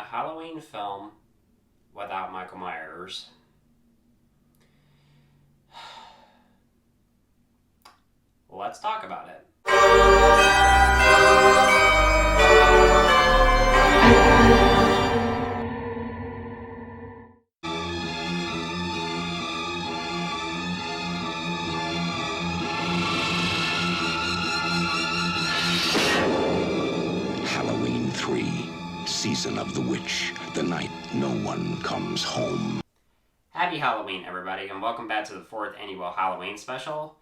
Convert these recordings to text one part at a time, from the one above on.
Halloween film without Michael Myers. Let's talk about it. Halloween 3, Season of the Witch, the night no one comes home. Happy Halloween, everybody, and welcome back to the 4th annual Halloween special.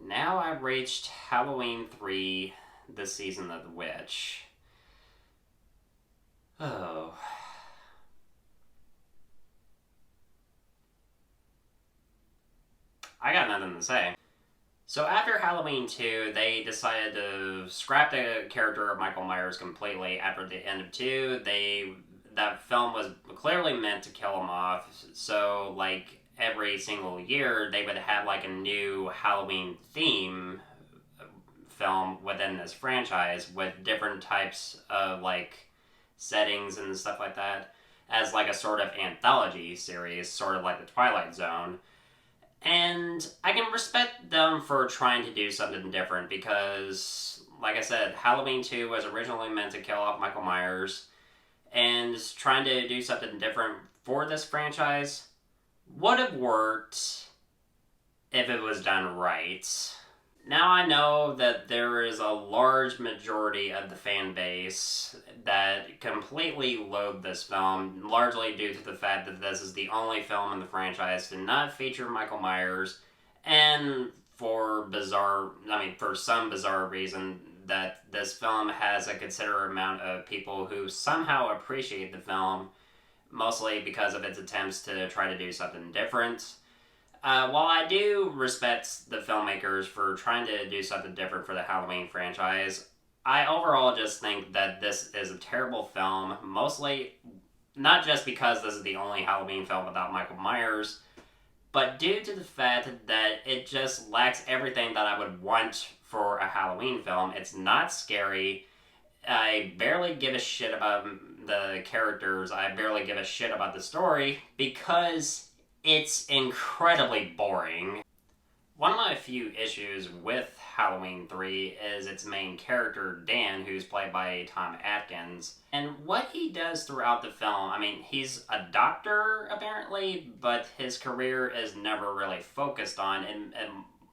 Now I've reached Halloween 3, the Season of the Witch. Oh. I got nothing to say. So after Halloween 2, they decided to scrap the character of Michael Myers completely after the end of 2. That film was clearly meant to kill him off, so like every single year they would have like a new Halloween theme film within this franchise with different types of like settings and stuff like that as like a sort of anthology series, sort of like the Twilight Zone. And I can respect them for trying to do something different because, like I said, Halloween 2 was originally meant to kill off Michael Myers, and trying to do something different for this franchise would have worked if it was done right. Now I know that there is a large majority of the fan base that completely loathe this film, largely due to the fact that this is the only film in the franchise to not feature Michael Myers, and for some bizarre reason that this film has a considerable amount of people who somehow appreciate the film, mostly because of its attempts to try to do something different. While I do respect the filmmakers for trying to do something different for the Halloween franchise, I overall just think that this is a terrible film, mostly not just because this is the only Halloween film without Michael Myers, but due to the fact that it just lacks everything that I would want for a Halloween film. It's not scary. I barely give a shit about the characters. I barely give a shit about the story because it's incredibly boring. One of my few issues with Halloween 3 is its main character, Dan, who's played by Tom Atkins. And what he does throughout the film, he's a doctor, apparently, but his career is never really focused on,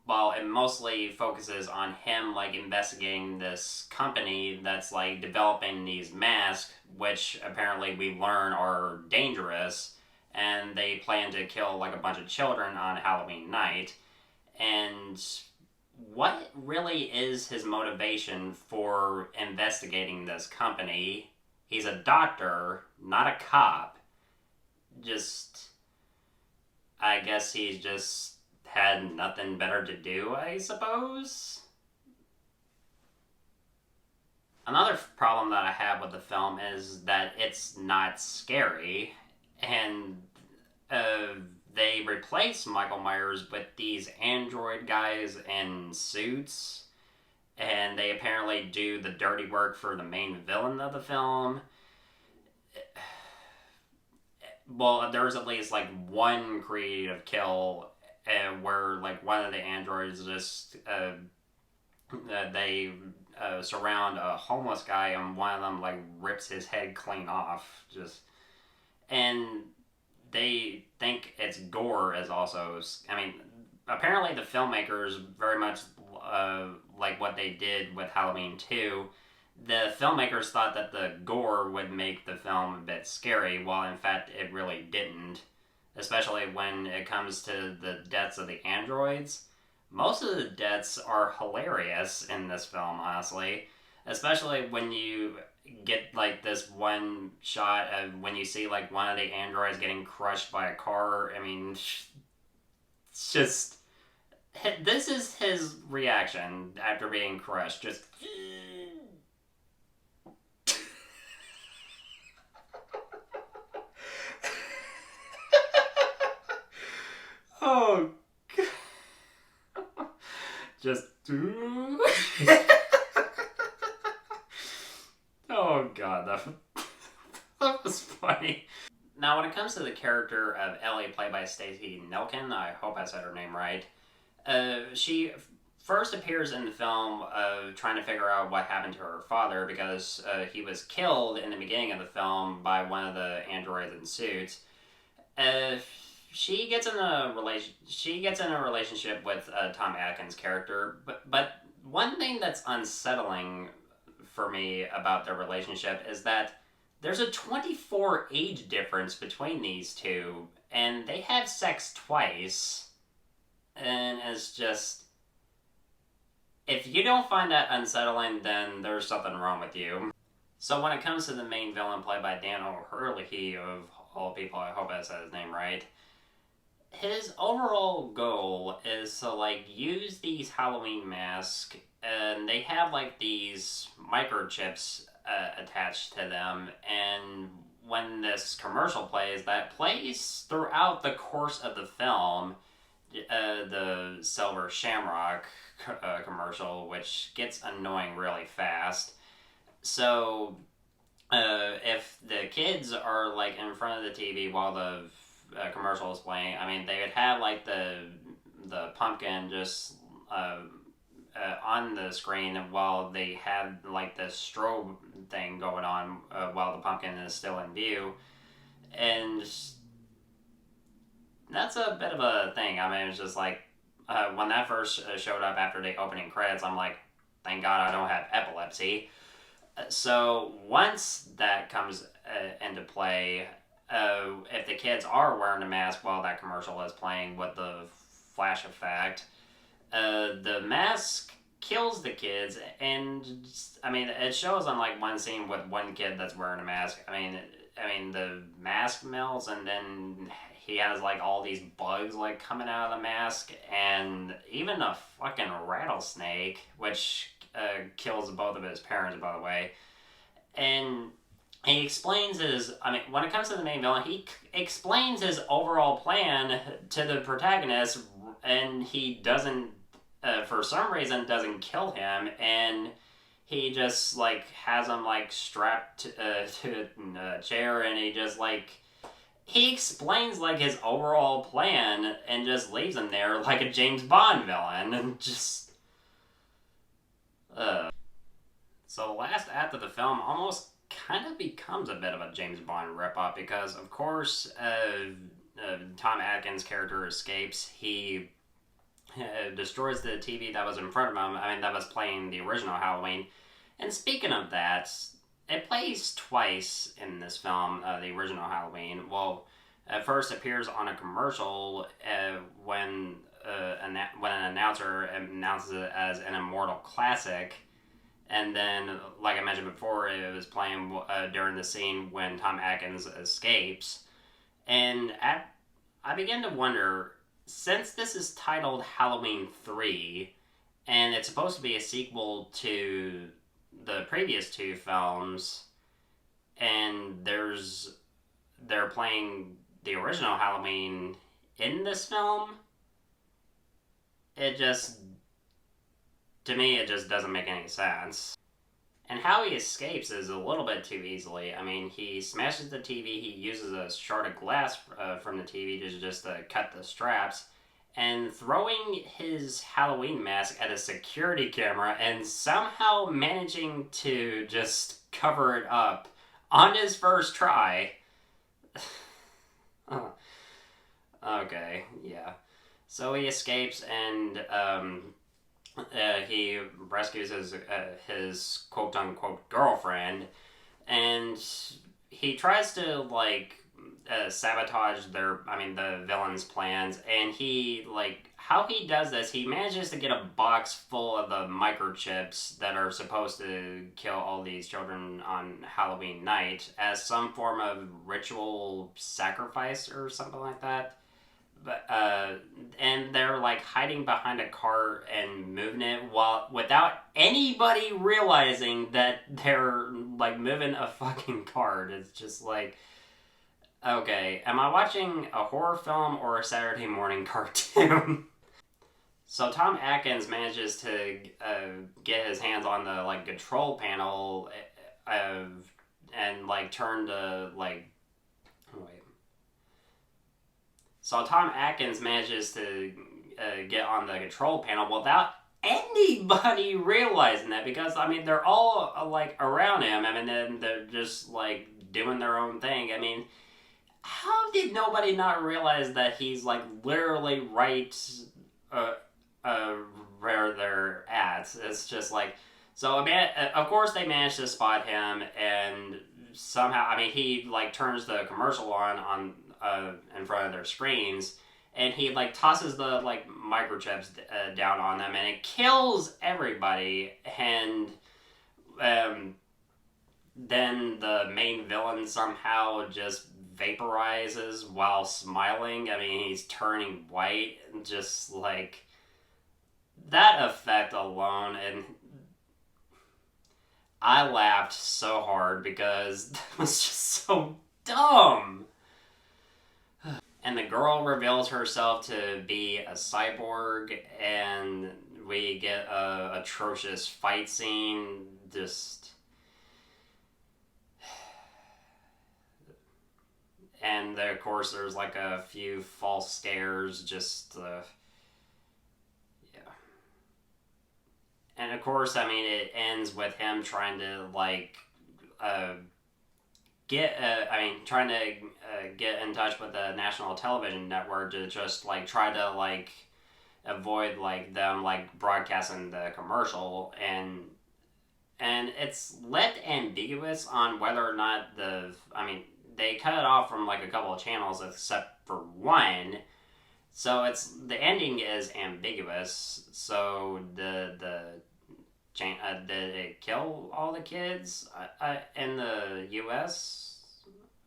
well, it mostly focuses on him, like, investigating this company that's, like, developing these masks, which apparently we learn are dangerous, and they plan to kill, like, a bunch of children on Halloween night. And what really is his motivation for investigating this company? He's a doctor, not a cop. I guess he's just had nothing better to do, I suppose? Another problem that I have with the film is that it's not scary, and they replace Michael Myers with these android guys in suits, and they apparently do the dirty work for the main villain of the film. Well, there's at least like one creative kill where like one of the androids just they surround a homeless guy, and one of them like rips his head clean off, and they think it's gore as also... apparently the filmmakers very much like what they did with Halloween 2. The filmmakers thought that the gore would make the film a bit scary, while in fact it really didn't. Especially when it comes to the deaths of the androids. Most of the deaths are hilarious in this film, honestly. Especially when you get like this one shot of when you see like one of the androids getting crushed by a car. It's just... this is his reaction after being crushed. Just... oh, God. Just... oh God, That was funny. Now, when it comes to the character of Ellie, played by Stacey Nelkin, I hope I said her name right. She first appears in the film trying to figure out what happened to her father because he was killed in the beginning of the film by one of the androids in suits. Uh, she gets in a relationship with Tom Atkins' character, but one thing that's unsettling for me about their relationship is that there's a 24 age difference between these two, and they have sex twice, and it's just, if you don't find that unsettling, then there's something wrong with you. So when it comes to the main villain, played by Dan O'Herlihy, of all people, I hope I said his name right, his overall goal is to like use these Halloween masks, and they have like these microchips attached to them, and when this commercial plays, that plays throughout the course of the film, the Silver Shamrock commercial, which gets annoying really fast. So if the kids are like in front of the TV while the commercial is playing, I mean, they would have like the pumpkin just on the screen while they have like this strobe thing going on while the pumpkin is still in view, and that's a bit of a thing. I mean, it's just like when that first showed up after the opening credits, I'm like, thank God I don't have epilepsy. So once that comes into play, if the kids are wearing a mask while that commercial is playing with the flash effect, the mask kills the kids, and I mean, it shows on like one scene with one kid that's wearing a mask. I mean, the mask melts, and then he has like all these bugs like coming out of the mask, and even a fucking rattlesnake, which kills both of his parents, by the way. And he explains his, I mean, when it comes to the main villain, he explains his overall plan to the protagonist, and he doesn't, for some reason, doesn't kill him, and he just, like, has him, like, strapped to a chair, and he just, like, he explains, like, his overall plan, and just leaves him there like a James Bond villain, and just, So the last act of the film almost kind of becomes a bit of a James Bond ripoff because, of course, Tom Atkins' character escapes. He destroys the TV that was in front of him. I mean, that was playing the original Halloween. And speaking of that, it plays twice in this film, the original Halloween. Well, at first appears on a commercial when an announcer announces it as an immortal classic. And then, like I mentioned before, it was playing during the scene when Tom Atkins escapes. And I began to wonder, since this is titled Halloween 3, and it's supposed to be a sequel to the previous two films, and they're playing the original Halloween in this film, to me, it just doesn't make any sense. And how he escapes is a little bit too easily. I mean, he smashes the TV, he uses a shard of glass from the TV to just cut the straps, and throwing his Halloween mask at a security camera and somehow managing to just cover it up on his first try. Okay, yeah. So he escapes, and he rescues his quote unquote girlfriend, and he tries to like sabotage the villain's plans. And he, like, how he does this, he manages to get a box full of the microchips that are supposed to kill all these children on Halloween night as some form of ritual sacrifice or something like that. But and they're like hiding behind a cart and moving it without anybody realizing that they're like moving a fucking cart. It's just like, okay, am I watching a horror film or a Saturday morning cartoon? So Tom Atkins manages to get his hands on the like control panel like turn to like wait. So Tom Atkins manages to get on the control panel without anybody realizing that, because I mean they're all like around him. I mean, then they're just like doing their own thing. I mean, how did nobody not realize that he's like literally right uh, where they're at? It's just like, so of course they managed to spot him, and somehow, I mean, he like turns the commercial on in front of their screens, and he like tosses the like microchips down on them, and it kills everybody. And then the main villain somehow just vaporizes while smiling. I mean, he's turning white, and just like that effect alone, and I laughed so hard because that was just so dumb. And the girl reveals herself to be a cyborg, and we get a atrocious fight scene. Just, and of course there's like a few false scares. Just yeah. And of course, I mean, it ends with him trying to like trying to get in touch with the national television network to just like try to like avoid like them like broadcasting the commercial, and it's left ambiguous on whether or not they cut it off from like a couple of channels except for one. So the ending is ambiguous. So did it kill all the kids in the U.S.?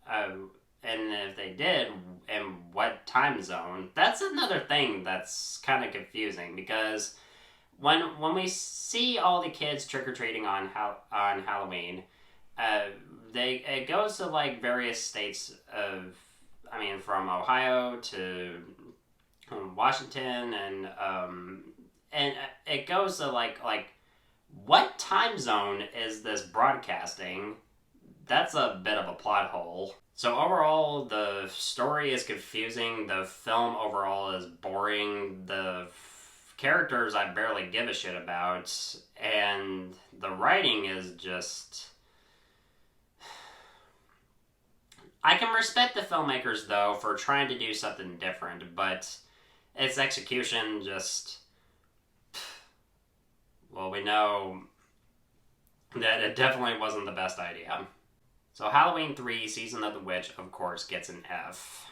And if they did, in what time zone? That's another thing that's kind of confusing, because when we see all the kids trick or treating on Halloween, it goes to like various states of, I mean, from Ohio to Washington, and it goes to like what time zone is this broadcasting? That's a bit of a plot hole. So overall, the story is confusing. The film overall is boring. The characters I barely give a shit about. And the writing is just... I can respect the filmmakers, though, for trying to do something different, but its execution just... Well, we know that it definitely wasn't the best idea. So Halloween 3, Season of the Witch, of course, gets an F.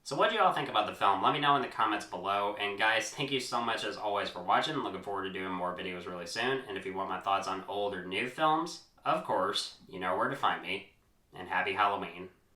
So what do y'all think about the film? Let me know in the comments below. And guys, thank you so much as always for watching. Looking forward to doing more videos really soon. And if you want my thoughts on old or new films, of course, you know where to find me. And happy Halloween.